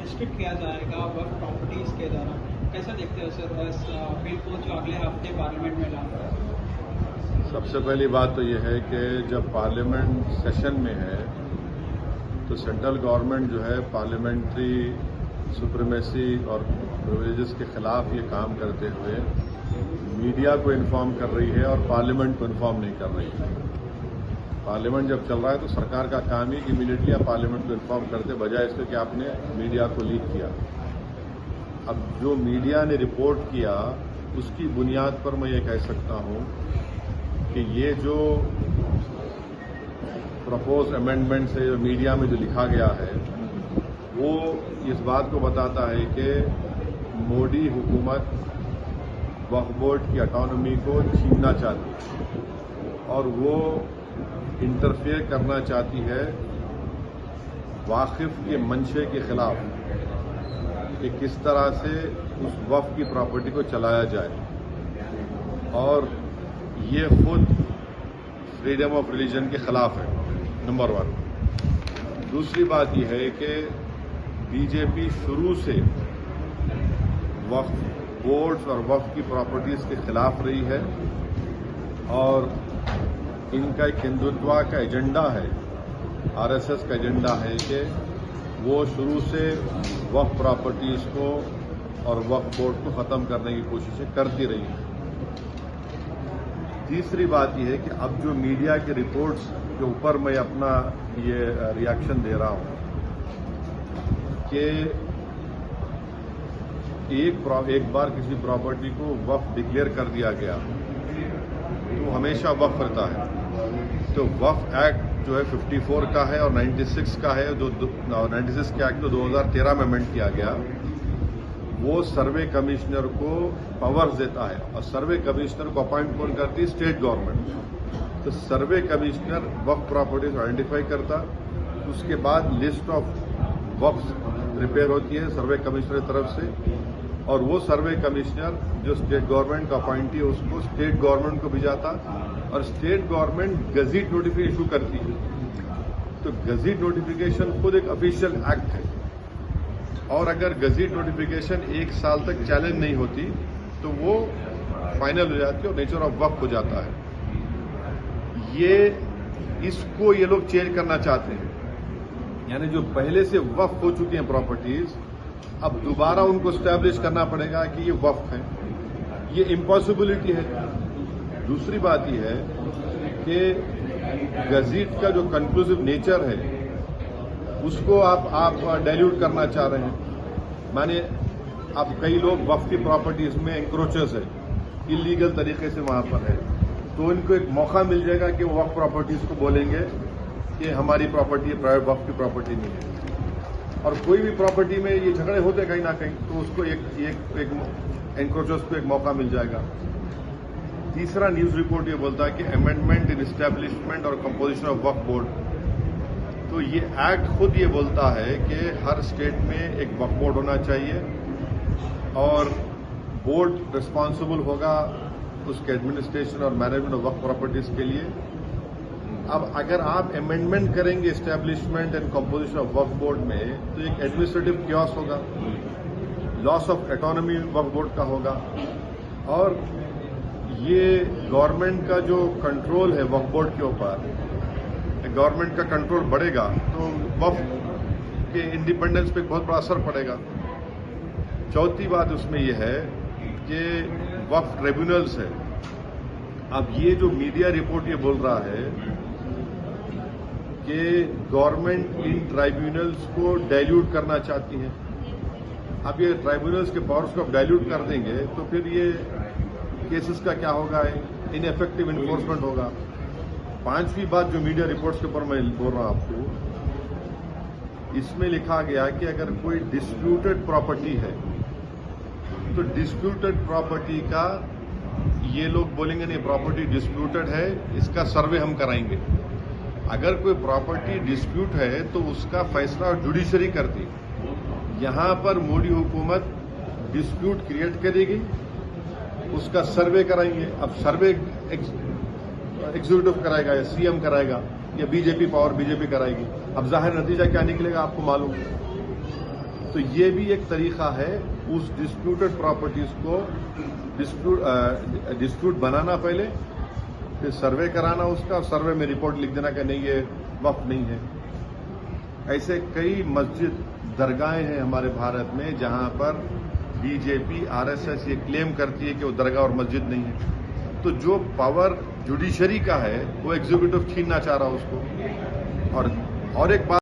Restrict किया जाएगा वक्फ properties के द्वारा, कैसा देखते हो सर इस बिल को जो अगले हफ्ते पार्लियामेंट में लाना है? सबसे पहली बात तो यह है कि जब पार्लियामेंट सेशन में है तो सेंट्रल गवर्नमेंट जो है पार्लियामेंट्री सुप्रीमेसी और प्रिविलेजेस के खिलाफ ये काम करते हुए मीडिया को इन्फॉर्म कर रही है और पार्लियामेंट को इन्फॉर्म नहीं कर रही है। पार्लियामेंट जब चल रहा है तो सरकार का काम ही कि इमीडिएटली आप पार्लियामेंट को इन्फॉर्म करते, बजाय इसके कि आपने मीडिया को लीक किया। अब जो मीडिया ने रिपोर्ट किया उसकी बुनियाद पर मैं ये कह सकता हूं कि ये जो प्रपोज अमेंडमेंट से जो मीडिया में जो लिखा गया है वो इस बात को बताता है कि मोदी हुकूमत वक्फ बोर्ड की ऑटोनॉमी को छीनना चाहती है और वो इंटरफेयर करना चाहती है वाकिफ के मंशे के खिलाफ कि किस तरह से उस वक्फ की प्रॉपर्टी को चलाया जाए, और ये खुद फ्रीडम ऑफ रिलीजन के खिलाफ है, नंबर 1। दूसरी बात यह है कि बीजेपी शुरू से वक्फ बोर्ड्स और वक्फ की प्रॉपर्टीज के खिलाफ रही है और इनका एक हिंदुत्व का एजेंडा है, आरएसएस का एजेंडा है कि वो शुरू से वक्फ प्रॉपर्टीज को और वक्फ बोर्ड को खत्म करने की कोशिशें करती रही हैं। तीसरी बात यह है कि अब जो मीडिया की रिपोर्ट्स के ऊपर मैं अपना ये रिएक्शन दे रहा हूं कि एक बार किसी प्रॉपर्टी को वक्फ डिक्लेयर कर दिया गया तो हमेशा वक्फ रहता है। तो वक्फ एक्ट जो है 54 का है और 96 का है, जो 96 के एक्ट तो 2013 में अमेंड किया गया, वो सर्वे कमिश्नर को पावर्स देता है और सर्वे कमिश्नर को अपॉइंट कौन करती है? State government. तो सर्वे कमिश्नर वक्फ प्रॉपर्टीज आइडेंटिफाई करता, उसके बाद लिस्ट ऑफ वक्फ प्रिपेयर होती है सर्वे कमिश्नर की तरफ से, और वो सर्वे कमिश्नर जो स्टेट गवर्नमेंट का अपॉइंटी है उसको स्टेट गवर्नमेंट को भेजाता और state government gazette notification issue करती है। तो गजीट नोटिफिकेशन खुद एक ऑफिशियल एक्ट है और अगर गजीट नोटिफिकेशन 1 साल तक चैलेंज नहीं होती तो वो फाइनल हो जाती है और नेचर ऑफ वक्फ हो जाता है। इसको ये लोग चेंज करना चाहते हैं, यानी जो पहले से वक्फ हो चुकी हैं प्रॉपर्टीज अब दोबारा उनको स्टैब्लिश करना पड़ेगा कि ये वक्फ है। ये इम्पॉसिबिलिटी है। दूसरी बात यह है कि गजीट का जो कंक्लूसिव नेचर है उसको आप डाइल्यूट करना चाह रहे हैं। माने अब कई लोग वक्फ की प्रॉपर्टीज में इंक्रोचर्स है, इलीगल तरीके से वहां पर है, तो इनको एक मौका मिल जाएगा कि वो वक्फ प्रॉपर्टीज को बोलेंगे कि हमारी प्रॉपर्टी प्राइवेट वक्फ की प्रॉपर्टी नहीं है। और कोई भी प्रॉपर्टी में ये झगड़े होते कहीं ना कहीं, तो उसको एक एनक्रोचर्स को एक मौका मिल जाएगा। तीसरा न्यूज रिपोर्ट ये बोलता है कि अमेंडमेंट इन एस्टैब्लिशमेंट और कंपोजिशन ऑफ वक्फ बोर्ड। तो ये एक्ट खुद ये बोलता है कि हर स्टेट में एक वक्फ बोर्ड होना चाहिए और बोर्ड रिस्पॉन्सिबल होगा उसके एडमिनिस्ट्रेशन और मैनेजमेंट ऑफ वक्फ प्रॉपर्टीज के लिए। अब अगर आप अमेंडमेंट करेंगे establishment and composition of Waqf board में तो एक एडमिनिस्ट्रेटिव क्योस होगा, loss of autonomy Waqf board का होगा, और ये गवर्नमेंट का जो कंट्रोल है वक्फ बोर्ड के ऊपर, गवर्नमेंट का कंट्रोल बढ़ेगा तो वक्फ के इंडिपेंडेंस पे बहुत बड़ा असर पड़ेगा। चौथी बात उसमें यह है कि वक्फ ट्रिब्यूनल्स है। अब ये जो मीडिया रिपोर्ट ये बोल रहा है कि गवर्नमेंट इन ट्राइब्यूनल्स को डाइल्यूट करना चाहती है। अब ये ट्राइब्यूनल्स के पावर्स को आप डाइल्यूट कर देंगे तो फिर ये केसेस का क्या होगा? इनएफेक्टिव इन्फोर्समेंट होगा। पांचवी बात जो मीडिया रिपोर्ट्स के ऊपर मैं बोल रहा हूं आपको, इसमें लिखा गया कि अगर कोई डिस्प्यूटेड प्रॉपर्टी है तो डिस्प्यूटेड प्रॉपर्टी का ये लोग बोलेंगे नहीं प्रॉपर्टी डिस्प्यूटेड है, इसका सर्वे हम कराएंगे। अगर कोई प्रॉपर्टी डिस्प्यूट है तो उसका फैसला जुडिशरी करती है। यहां पर मोदी हुकूमत डिस्प्यूट क्रिएट करेगी, उसका सर्वे कराएंगे। अब सर्वे एग्जीक्यूटिव कराएगा या सीएम कराएगा या बीजेपी पावर बीजेपी कराएगी। अब जाहिर नतीजा क्या निकलेगा आपको मालूम। तो ये भी एक तरीका है उस डिस्प्यूटेड प्रॉपर्टीज को डिस्प्यूट बनाना पहले, फिर सर्वे कराना उसका, और सर्वे में रिपोर्ट लिख देना कि नहीं ये वक्फ नहीं है। ऐसे कई मस्जिद दरगाहें हैं हमारे भारत में जहां पर बीजेपी आरएसएस ये क्लेम करती है कि वो दरगाह और मस्जिद नहीं है। तो जो पावर जुडिशरी का है वो एग्जीक्यूटिव छीनना चाह रहा है उसको। और एक बात